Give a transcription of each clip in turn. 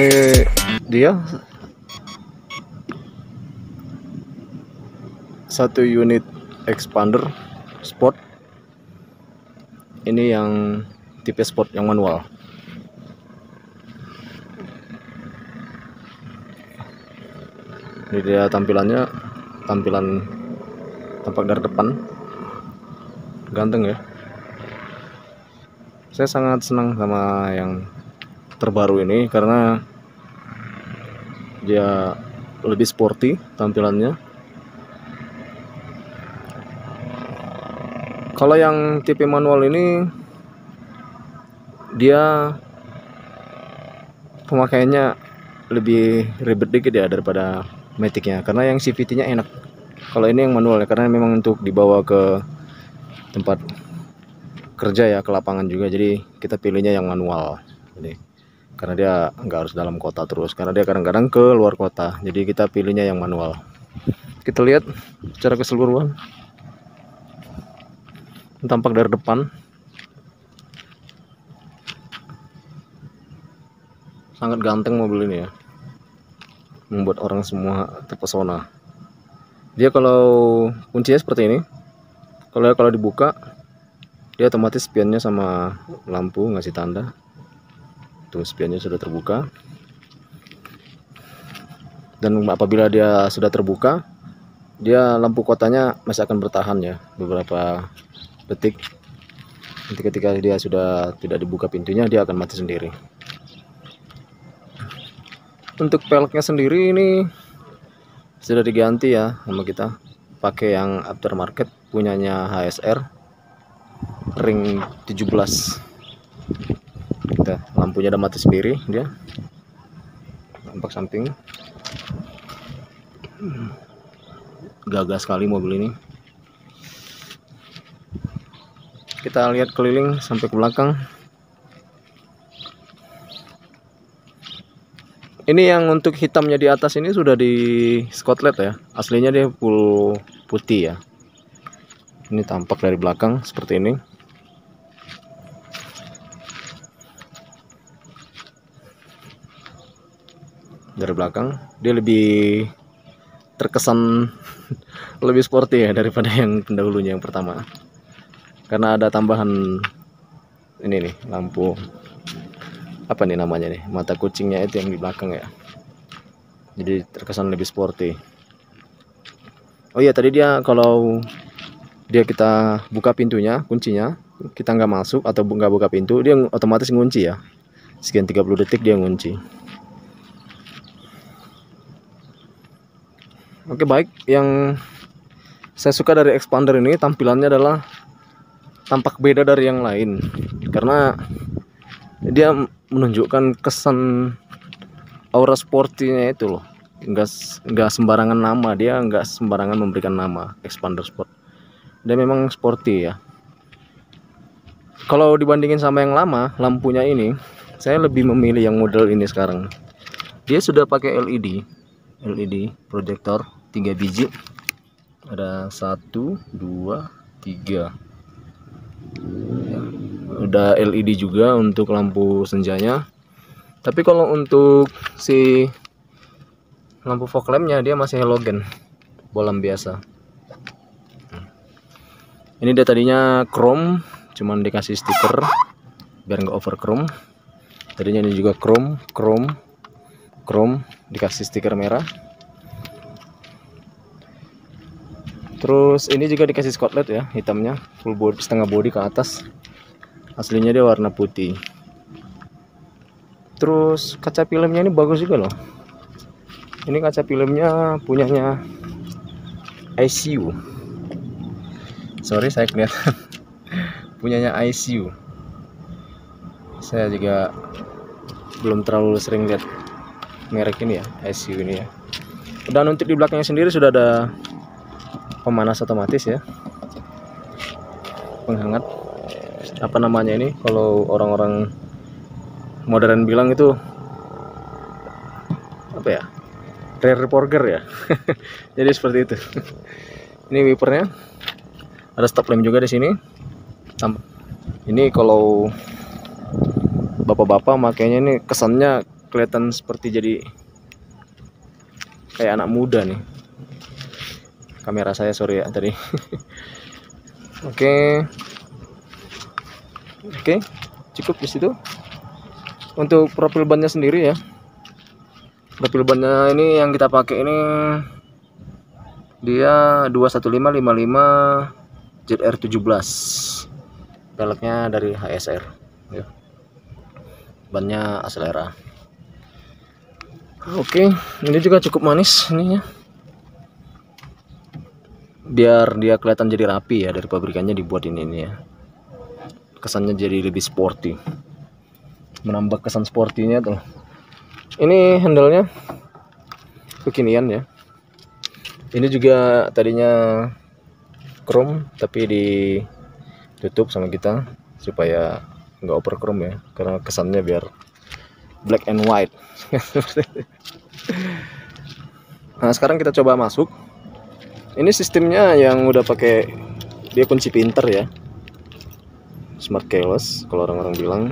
Ini dia satu unit expander sport. Ini yang tipe sport yang manual. Ini dia tampilannya, tampilan tampak dari depan. Ganteng ya. Saya sangat senang sama yang terbaru ini karena dia lebih sporty tampilannya. Kalau yang tipe manual ini dia pemakaiannya lebih ribet dikit ya daripada Matic-nya, karena yang CVT-nya enak. Kalau ini yang manual ya, karena memang untuk dibawa ke tempat kerja ya, ke lapangan juga, jadi kita pilihnya yang manual. Jadi karena dia nggak harus dalam kota terus, karena dia kadang-kadang ke luar kota, jadi kita pilihnya yang manual. Kita lihat secara keseluruhan tampak dari depan. Sangat ganteng mobil ini ya, membuat orang semua terpesona. Dia kalau kuncinya seperti ini, kalau dibuka dia otomatis spionnya sama lampu ngasih tanda tuh, spionnya sudah terbuka. Dan apabila dia sudah terbuka, dia lampu kotanya masih akan bertahan ya beberapa detik. Nanti ketika dia sudah tidak dibuka pintunya, dia akan mati sendiri. Untuk peleknya sendiri ini sudah diganti ya sama kita, pakai yang aftermarket punyanya HSR ring 17. Lampunya udah mati sendiri, dia tampak samping. Gagah sekali mobil ini. Kita lihat keliling sampai ke belakang. Ini yang untuk hitamnya di atas ini sudah di Scotland ya, aslinya dia full putih ya. Ini tampak dari belakang seperti ini. Dari belakang dia lebih terkesan lebih sporty ya daripada yang pendahulunya yang pertama, karena ada tambahan ini nih, lampu apa nih namanya nih, mata kucingnya itu yang di belakang ya, jadi terkesan lebih sporty. Oh iya, tadi dia kalau dia kita buka pintunya, kuncinya kita nggak masuk atau nggak buka pintu, dia otomatis ngunci ya, sekian 30 detik dia ngunci. Oke, baik. Yang saya suka dari expander ini tampilannya adalah tampak beda dari yang lain, karena dia menunjukkan kesan aura sportinya itu loh. Enggak sembarangan nama, dia enggak sembarangan memberikan nama expander sport. Dia memang sporty ya. Kalau dibandingin sama yang lama, lampunya ini saya lebih memilih yang model ini sekarang. Dia sudah pakai LED proyektor 3 biji. Ada 1, 2, 3. Ya, udah LED juga untuk lampu senjanya. Tapi kalau untuk si lampu fog lampnya dia masih halogen, bolam biasa. Ini dia tadinya chrome, cuman dikasih stiker biar nggak over chrome. Tadinya ini juga chrome, dikasih stiker merah. Terus ini juga dikasih Scotland ya, hitamnya full body, setengah body ke atas. Aslinya dia warna putih. Terus kaca filmnya ini bagus juga loh. Ini kaca filmnya punyanya ICU. Sorry, saya kelihatan punyanya ICU. Saya juga belum terlalu sering lihat merek ini ya, ICU ini ya. Dan untuk di belakangnya sendiri sudah ada pemanas otomatis ya, penghangat. Apa namanya ini, kalau orang-orang modern bilang itu apa ya, rear spoiler ya. Jadi seperti itu. Ini wipernya, ada stop lamp juga di sini. Ini kalau bapak-bapak makanya ini kesannya kelihatan seperti jadi kayak anak muda nih. Kamera saya sorry ya tadi. Oke, cukup di situ. Untuk profil bannya sendiri ya. Profil bannya ini yang kita pakai ini dia 21555 ZR17. Peleknya dari HSR. Ya. Bannya Acelera. Oke, ini juga cukup manis ininya. Biar dia kelihatan jadi rapi ya, dari pabrikannya dibuat ini ya. Kesannya jadi lebih sporty. Menambah kesan sportinya tuh. Ini handle-nya kekinian ya. Ini juga tadinya chrome tapi ditutup sama kita supaya nggak over chrome ya, karena kesannya biar black and white. Nah, sekarang kita coba masuk. Ini sistemnya yang udah pakai, dia kunci pinter ya, smart keyless kalau orang-orang bilang.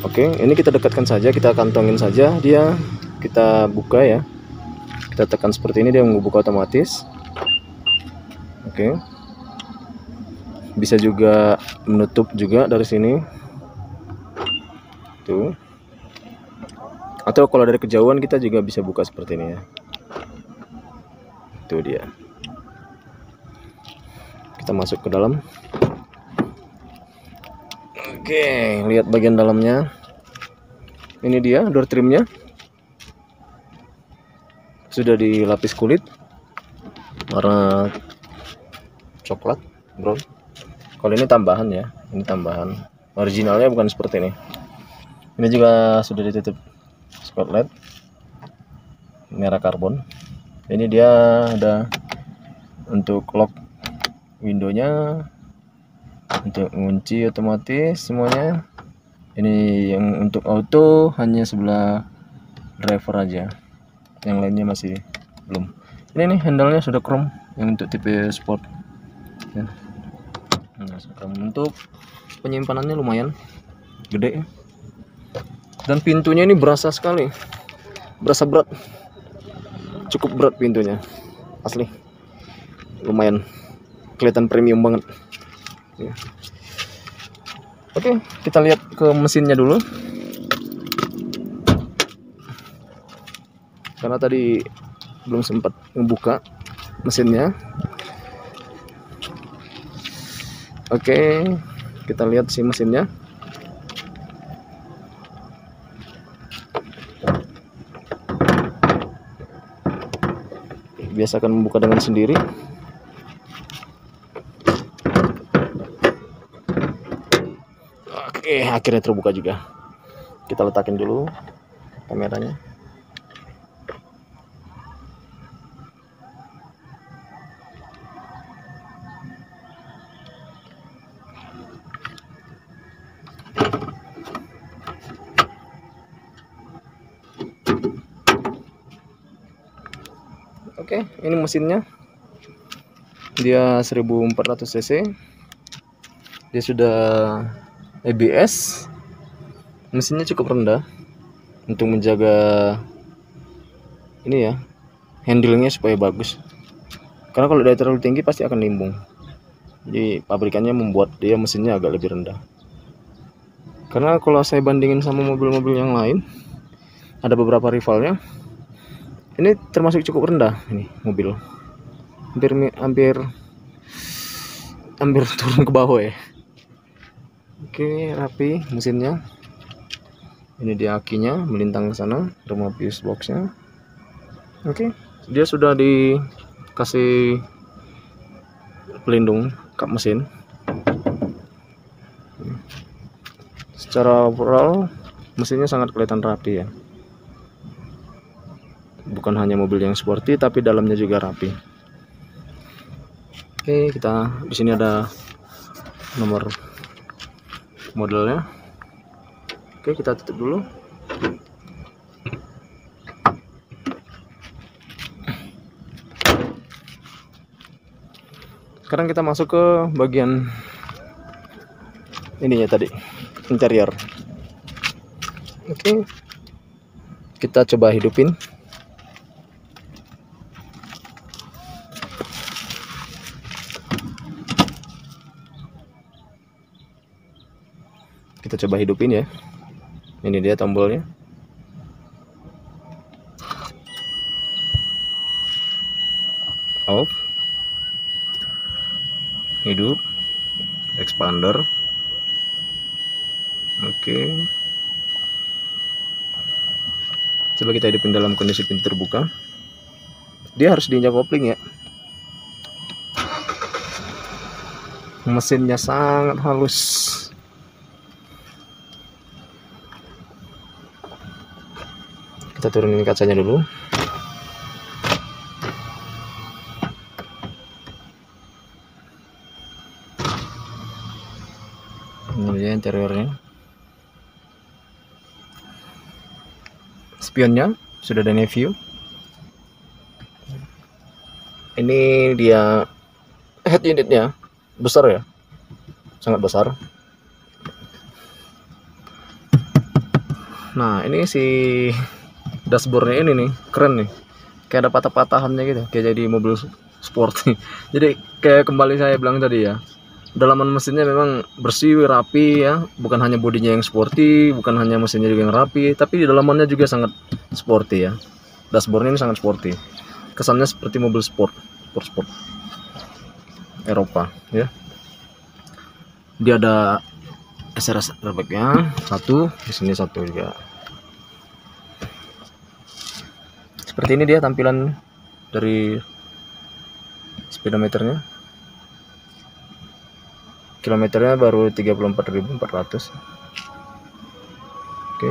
Oke, ini kita dekatkan saja, kita kantongin saja dia, kita buka ya, kita tekan seperti ini dia membuka otomatis. Oke, bisa juga menutup juga dari sini tuh, atau kalau dari kejauhan kita juga bisa buka seperti ini ya. Itu dia. Kita masuk ke dalam. Oke, lihat bagian dalamnya. Ini dia door trimnya. Sudah dilapis kulit warna coklat brown. Kalau ini tambahan ya, ini tambahan. Originalnya bukan seperti ini. Ini juga sudah ditutup spotlight merah karbon. Ini dia ada untuk lock windownya, untuk kunci otomatis semuanya. Ini yang untuk auto hanya sebelah driver aja, yang lainnya masih belum. Ini nih handle-nya sudah chrome yang untuk tipe sport ya. Nah, untuk penyimpanannya lumayan gede ya. Dan pintunya ini berasa sekali, berasa berat, cukup berat pintunya, asli lumayan kelihatan premium banget ya. Oke, kita lihat ke mesinnya dulu, karena tadi belum sempat membuka mesinnya. Oke, kita lihat si mesinnya. Biasakan membuka dengan sendiri. Oke, akhirnya terbuka juga. Kita letakin dulu kameranya. Oke, ini mesinnya. Dia 1400 cc. Dia sudah ABS. Mesinnya cukup rendah untuk menjaga ini ya, handle-nya supaya bagus. Karena kalau dia terlalu tinggi pasti akan nimbung. Jadi pabrikannya membuat dia mesinnya agak lebih rendah. Karena kalau saya bandingin sama mobil-mobil yang lain, ada beberapa rivalnya, ini termasuk cukup rendah ini mobil. Hampir turun ke bawah ya. Oke, rapi mesinnya. Ini dia akinya melintang ke sana, rumah fuse boxnya. Oke, dia sudah dikasih pelindung kap mesin. Secara overall mesinnya sangat kelihatan rapi ya. Bukan hanya mobil yang sporty, tapi dalamnya juga rapi. Oke, kita di sini ada nomor modelnya. Oke, kita tutup dulu. Sekarang kita masuk ke bagian ininya tadi, interior. Oke, Kita coba hidupin. Kita coba hidupin ya. Ini dia tombolnya. Off. Hidup. Expander. Oke. Coba kita hidupin dalam kondisi pintu terbuka. Dia harus diinjak kopling ya. Mesinnya sangat halus. Kita turunin kacanya dulu. Ini dia interiornya. Spionnya sudah ada view. Ini dia head unitnya besar ya, sangat besar. Nah ini si dashboardnya ini nih keren nih, kayak ada patah-patahannya gitu, kayak jadi mobil sport. Jadi kayak kembali saya bilang tadi ya, dalaman mesinnya memang bersih, rapi ya, bukan hanya bodinya yang sporty, bukan hanya mesinnya juga yang rapi, tapi di dalamannya juga sangat sporty ya. Dashboardnya ini sangat sporty, kesannya seperti mobil sport Eropa ya. Dia ada SRS airbagnya satu, di sini satu juga. Seperti ini dia tampilan dari speedometernya. Kilometernya baru 34.400. Oke.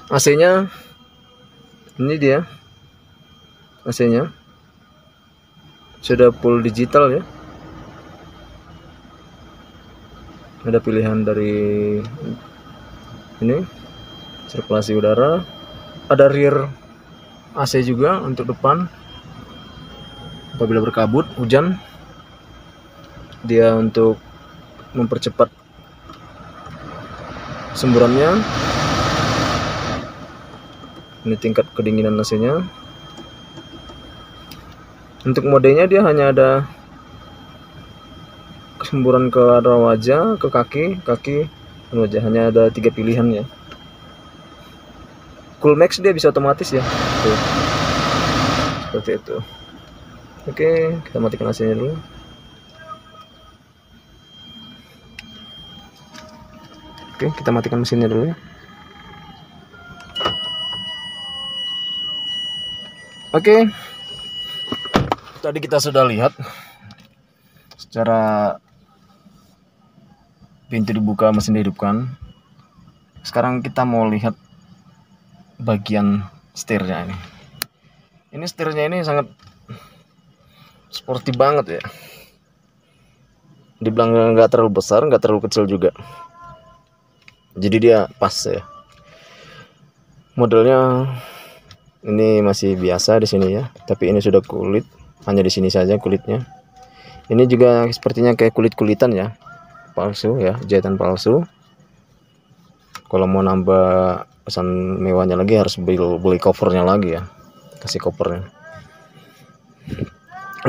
AC-nya ini dia. AC-nya sudah full digital ya. Ada pilihan dari ini sirkulasi udara, ada rear AC juga untuk depan apabila berkabut hujan. Dia untuk mempercepat semburannya. Ini tingkat kedinginan AC-nya. Untuk modenya dia hanya ada semburan ke arah wajah, ke kaki dan wajah. Hanya ada 3 pilihan ya. Cool Max dia bisa otomatis ya. Tuh. Seperti itu. Oke, kita matikan AC-nya dulu. Oke, kita matikan mesinnya dulu ya. Oke. Tadi kita sudah lihat secara pintu dibuka, mesin dihidupkan. Sekarang kita mau lihat bagian setirnya ini. Ini setirnya ini sangat sporty banget ya. Dibilang nggak terlalu besar, nggak terlalu kecil juga. Jadi dia pas ya. Modelnya ini masih biasa di sini ya, tapi ini sudah kulit. Hanya di sini saja kulitnya. Ini juga sepertinya kayak kulit-kulitan ya, palsu ya, jahitan palsu. Kalau mau nambah pesan mewahnya lagi harus beli covernya lagi ya, kasih covernya.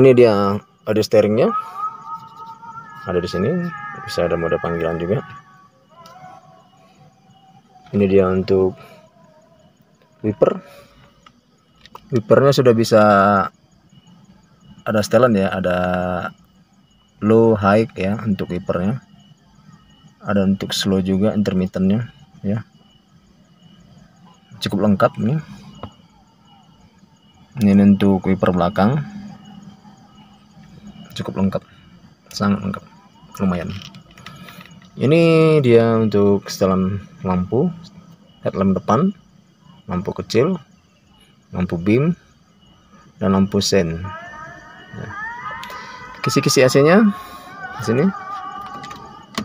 Ini dia audio steeringnya, ada di sini, bisa ada mode panggilan juga. Ini dia untuk wipernya sudah bisa ada setelan ya, ada low high ya untuk wipernya, ada untuk slow juga, intermittennya ya, cukup lengkap nih. Ini untuk wiper belakang cukup lengkap, sangat lengkap, lumayan. Ini dia untuk setelan lampu, headlamp depan, lampu kecil, lampu beam, dan lampu sen. Kisi-kisi AC-nya di sini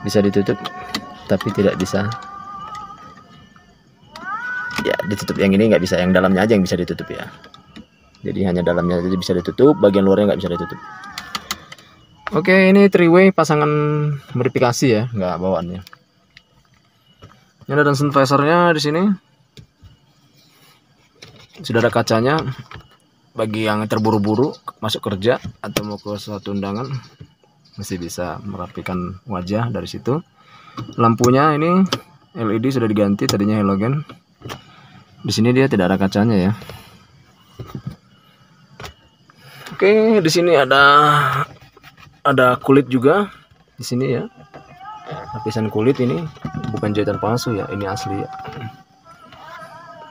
bisa ditutup, tapi tidak bisa ya ditutup. Yang ini nggak bisa, yang dalamnya aja yang bisa ditutup ya. Jadi hanya dalamnya aja bisa ditutup, bagian luarnya nggak bisa ditutup. Oke, ini 3-way pasangan modifikasi ya, nggak bawaannya. Ini ada sun visornya di sini. Sudah ada kacanya bagi yang terburu-buru masuk kerja atau mau ke suatu undangan, masih bisa merapikan wajah dari situ. Lampunya ini LED sudah diganti, tadinya halogen. Di sini dia tidak ada kacanya ya. Oke, di sini ada kulit juga di sini ya. Lapisan kulit ini bukan jahitan palsu ya, ini asli ya.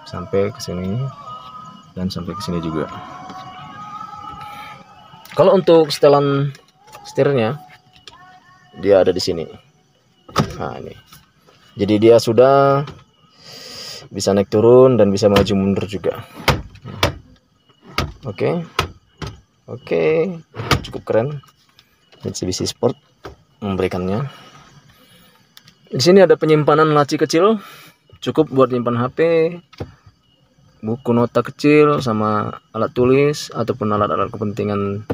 Sampai ke sini dan sampai ke sini juga. Kalau untuk setelan setirnya dia ada di sini. Nah, ini. Jadi dia sudah bisa naik turun dan bisa maju mundur juga. Oke, cukup keren. Mitsubishi Sport memberikannya. Di sini ada penyimpanan laci kecil, cukup buat nyimpan HP, buku nota kecil, sama alat tulis ataupun alat-alat kepentingan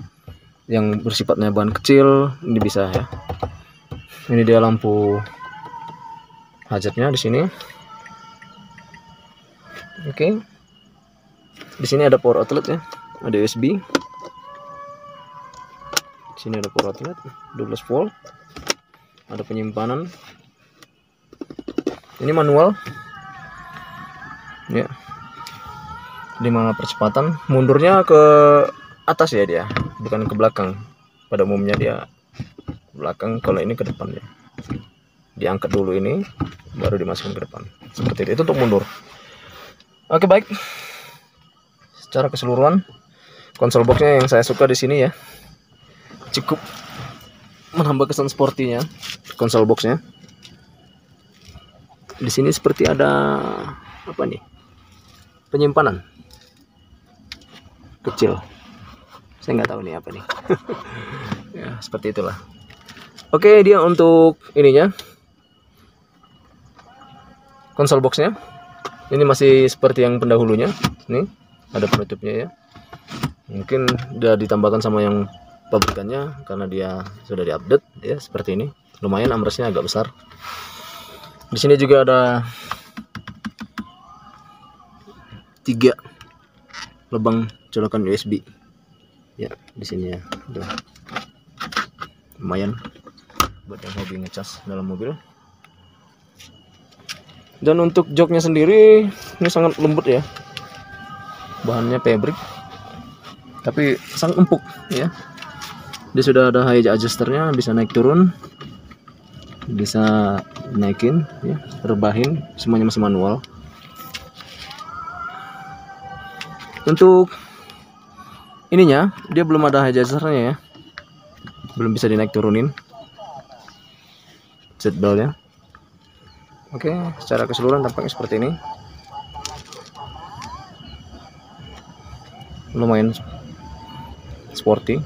yang bersifatnya bahan kecil. Ini bisa ya. Ini dia lampu hajatnya di sini. Oke. Di sini ada power outlet ya, ada USB. Di sini ada power outlet 12 volt. Ada penyimpanan. Ini manual. Ya. 5 percepatan. Mundurnya ke atas ya dia, bukan ke belakang. Pada umumnya dia ke belakang, kalau ini ke depan ya. Diangkat dulu ini, baru dimasukkan ke depan. Seperti itu untuk mundur. Oke, baik. Secara keseluruhan konsol boxnya yang saya suka di sini ya, cukup menambah kesan sportinya konsol boxnya. Di sini seperti ada apa nih, penyimpanan kecil, saya nggak tahu nih apa nih. Ya seperti itulah. Oke, dia untuk ininya, konsol boxnya ini masih seperti yang pendahulunya. Nih ada penutupnya ya, mungkin udah ditambahkan sama yang pabrikannya karena dia sudah diupdate ya. Seperti ini, lumayan amresnya agak besar. Di sini juga ada 3 lubang colokan USB ya di sini ya. Udah lumayan buat yang hobi ngecas dalam mobil. Dan untuk joknya sendiri ini sangat lembut ya, bahannya fabric tapi sangat empuk ya. Dia sudah ada high adjusternya, bisa naik turun, bisa naikin ya, rebahin, semuanya masih manual. Untuk ininya dia belum ada high adjusternya ya, belum bisa dinaik turunin seat beltnya. Oke, secara keseluruhan tampaknya seperti ini. Lumayan sporty,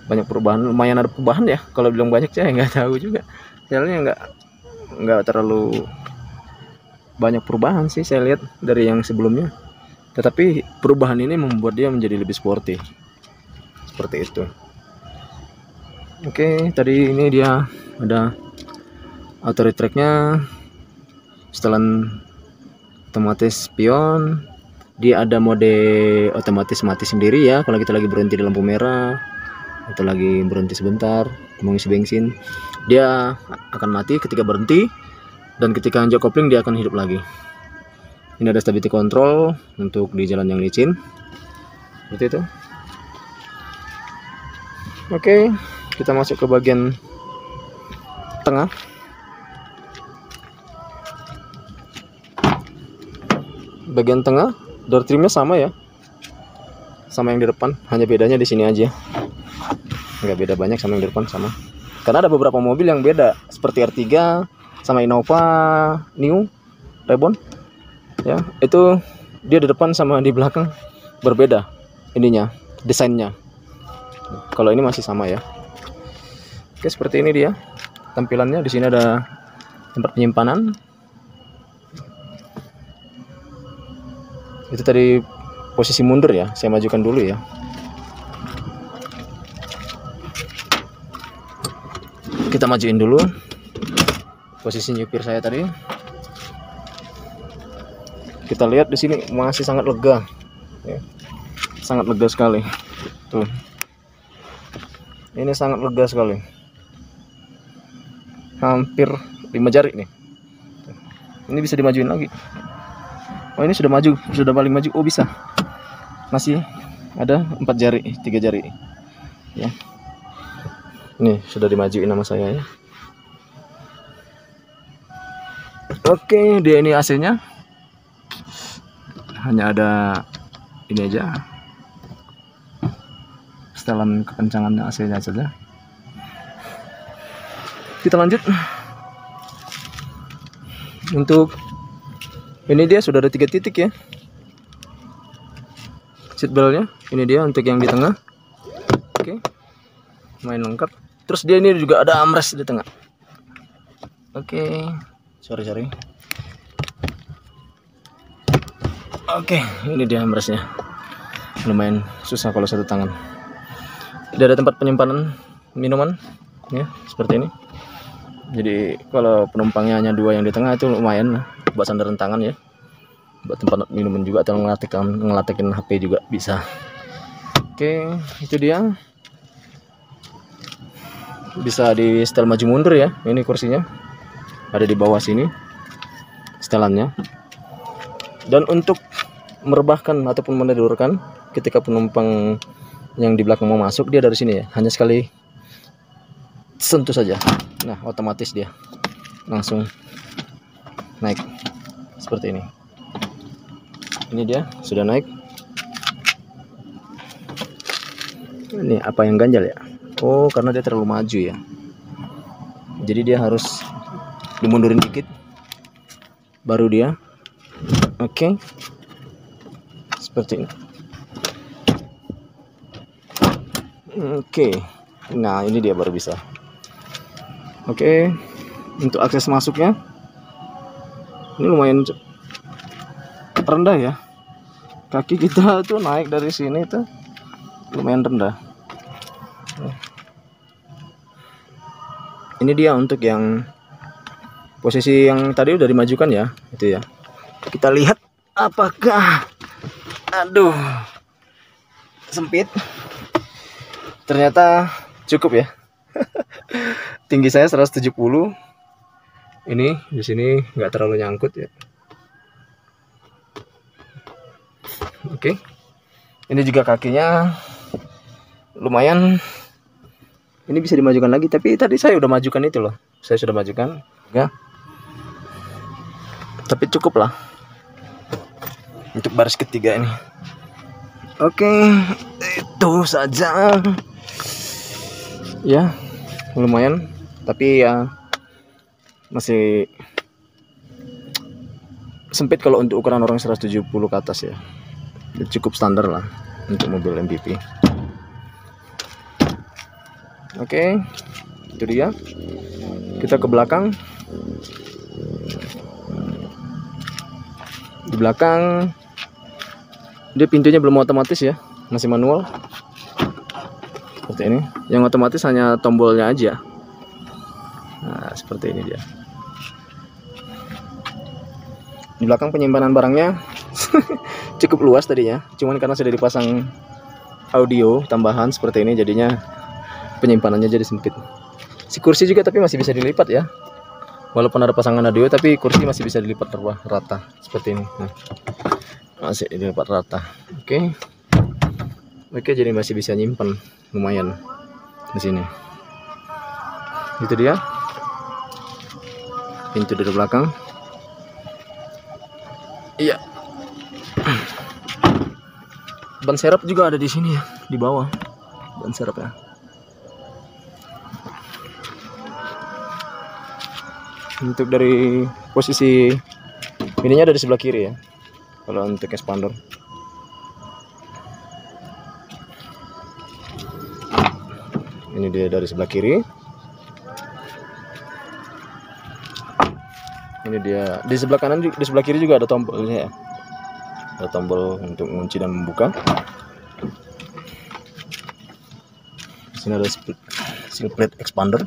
banyak perubahan, lumayan ada perubahan ya. Kalau bilang banyak saya nggak tahu juga, soalnya nggak terlalu banyak perubahan sih saya lihat dari yang sebelumnya. Tetapi perubahan ini membuat dia menjadi lebih sporty, seperti itu. Oke, tadi ini dia ada auto retract-nya, setelan otomatis spion. Dia ada mode otomatis mati sendiri ya kalau kita lagi berhenti di lampu merah atau lagi berhenti sebentar mau ngisi bensin, dia akan mati ketika berhenti, dan ketika injak kopling dia akan hidup lagi. Ini ada stability control untuk di jalan yang licin, seperti itu. Oke, kita masuk ke bagian tengah. Bagian tengah door trimnya sama ya, sama yang di depan, hanya bedanya di sini aja. Nggak beda banyak sama yang di depan, sama. Karena ada beberapa mobil yang beda, seperti R3 sama Innova New Reborn ya, itu dia di depan sama di belakang berbeda ininya, desainnya. Kalau ini masih sama ya. Oke, seperti ini dia tampilannya. Di sini ada tempat penyimpanan. Itu tadi posisi mundur ya, saya majukan dulu ya. Kita majuin dulu posisi nyupir saya tadi. Kita lihat di sini masih sangat lega ya. Sangat lega sekali tuh, ini sangat lega sekali, hampir 5 jari nih. Ini bisa dimajuin lagi. Oh, ini sudah maju, sudah paling maju. Oh, bisa, masih ada 4 jari, 3 jari ya. Ini sudah dimajuin nama saya ya. Oke, dia ini AC-nya hanya ada ini aja, setelan kekencangannya AC-nya saja. Kita lanjut. Untuk ini dia sudah ada 3 titik ya seat beltnya. Ini dia untuk yang di tengah. Oke, main lengkap. Terus dia ini juga ada armrest di tengah. Oke, sorry. Oke, ini dia armrestnya. Lumayan susah kalau satu tangan. Dia ada tempat penyimpanan minuman ya, seperti ini. Jadi kalau penumpangnya hanya 2 yang di tengah itu lumayan lah, buat sandaran tangan ya, buat tempat minuman juga, atau ngelatekin HP juga bisa. Oke, itu dia. Bisa di setel maju mundur ya. Ini kursinya ada di bawah sini setelannya. Dan untuk merebahkan ataupun menidurkan ketika penumpang yang di belakang mau masuk, dia dari sini ya, hanya sekali sentuh saja. Nah, otomatis dia langsung naik seperti ini. Ini dia sudah naik. Ini apa yang ganjal ya? Oh, karena dia terlalu maju ya. Jadi dia harus dimundurin dikit baru dia. Oke. Seperti ini. Oke. Nah, ini dia baru bisa. Oke, untuk akses masuknya ini lumayan rendah ya. Kaki kita tuh naik dari sini tuh lumayan rendah. Ini dia untuk yang posisi yang tadi udah dimajukan ya, itu ya. Kita lihat apakah, aduh, sempit. Ternyata cukup ya. Tinggi saya 170. Ini di sini nggak terlalu nyangkut ya. Oke. Ini juga kakinya lumayan. Ini bisa dimajukan lagi, tapi tadi saya udah majukan itu loh. Saya sudah majukan, ya. Tapi cukup lah untuk baris ketiga ini. Oke, itu saja. Ya, lumayan, tapi ya masih sempit kalau untuk ukuran orang 170 ke atas ya. Cukup standar lah untuk mobil MPV. Oke, itu dia. Kita ke belakang. Di belakang dia pintunya belum otomatis ya, masih manual. Seperti ini. Yang otomatis hanya tombolnya aja. Nah, seperti ini dia. Di belakang penyimpanan barangnya cukup luas tadinya, cuman karena sudah dipasang audio tambahan seperti ini, jadinya penyimpanannya jadi sempit. Si kursi juga tapi masih bisa dilipat ya. Walaupun ada pasangan audio, tapi kursi masih bisa dilipat rata seperti ini. Nah, masih dilipat rata. Oke, jadi masih bisa nyimpan lumayan di sini. Itu dia pintu dari belakang. Iya. Ban serep juga ada di sini ya, di bawah ban serep ya. Untuk dari posisi ininya ada di sebelah kiri ya, kalau untuk expander. Ini dia dari sebelah kiri. Ini dia di sebelah kanan, di sebelah kiri juga ada tombolnya ya. Ada tombol untuk mengunci dan membuka. Di sini ada seal plate expander.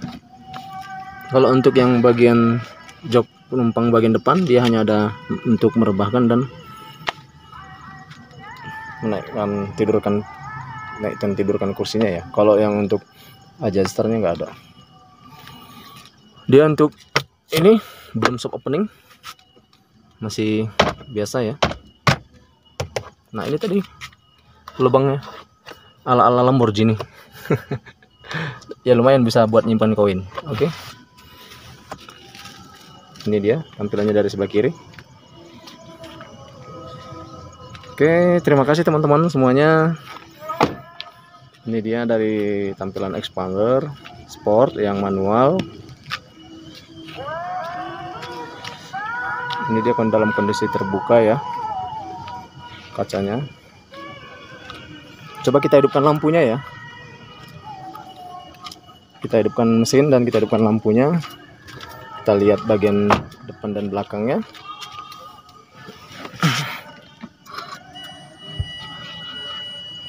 Kalau untuk yang bagian jok penumpang bagian depan, dia hanya ada untuk merebahkan dan naikkan tidurkan kursinya ya. Kalau yang untuk adjusternya nggak ada. Dia untuk ini belum soft opening, masih biasa ya. Nah ini tadi lubangnya ala-ala Lamborghini. Ya lumayan bisa buat nyimpan koin. Oke. Ini dia tampilannya dari sebelah kiri. Oke, terima kasih teman-teman semuanya. Ini dia dari tampilan expander sport yang manual. Ini dia dalam kondisi terbuka ya kacanya. Coba kita hidupkan lampunya ya. Kita hidupkan mesin dan kita hidupkan lampunya. Kita lihat bagian depan dan belakangnya.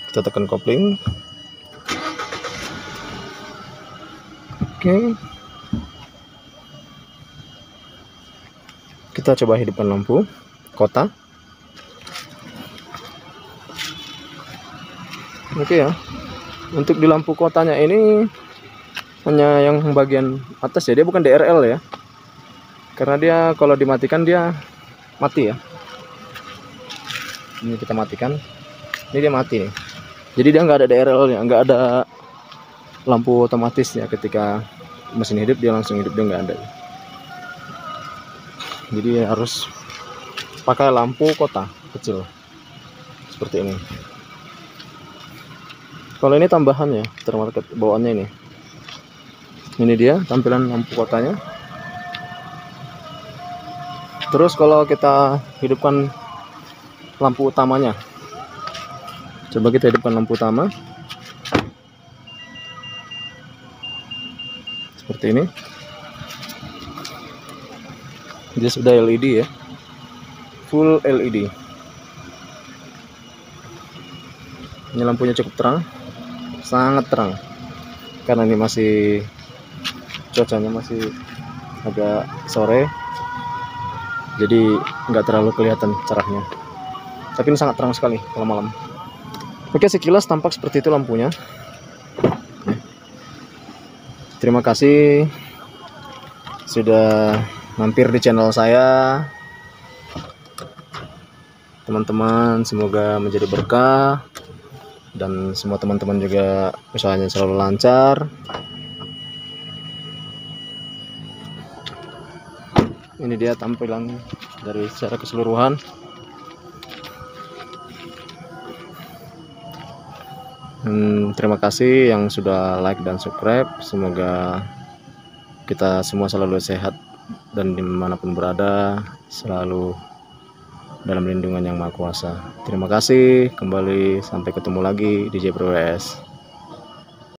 Kita tekan kopling. Oke. Kita coba hidupkan lampu kota. Oke ya. Untuk di lampu kotanya ini hanya yang bagian atas ya, dia bukan DRL ya. Karena dia kalau dimatikan dia mati ya. Ini kita matikan. Ini dia mati nih. Jadi dia nggak ada DRL-nya, nggak ada lampu otomatisnya. Ketika mesin hidup dia langsung hidup, dia nggak ada. Jadi harus pakai lampu kota kecil seperti ini. Kalau ini tambahan ya, aftermarket bawaannya ini. Ini dia tampilan lampu kotanya. Terus kalau kita hidupkan lampu utamanya, coba kita hidupkan lampu utama seperti ini. Dia sudah LED ya, full LED. Ini lampunya cukup terang, sangat terang, karena ini masih cuacanya masih agak sore, jadi nggak terlalu kelihatan cerahnya. Tapi ini sangat terang sekali kalau malam. Oke, sekilas tampak seperti itu lampunya. Terima kasih sudah mampir di channel saya, teman-teman. Semoga menjadi berkah dan semua teman-teman juga usahanya selalu lancar. Ini dia tampilan dari secara keseluruhan. Terima kasih yang sudah like dan subscribe. Semoga kita semua selalu sehat dan dimanapun berada selalu dalam lindungan yang Maha Kuasa. Terima kasih, kembali sampai ketemu lagi di JPRWS.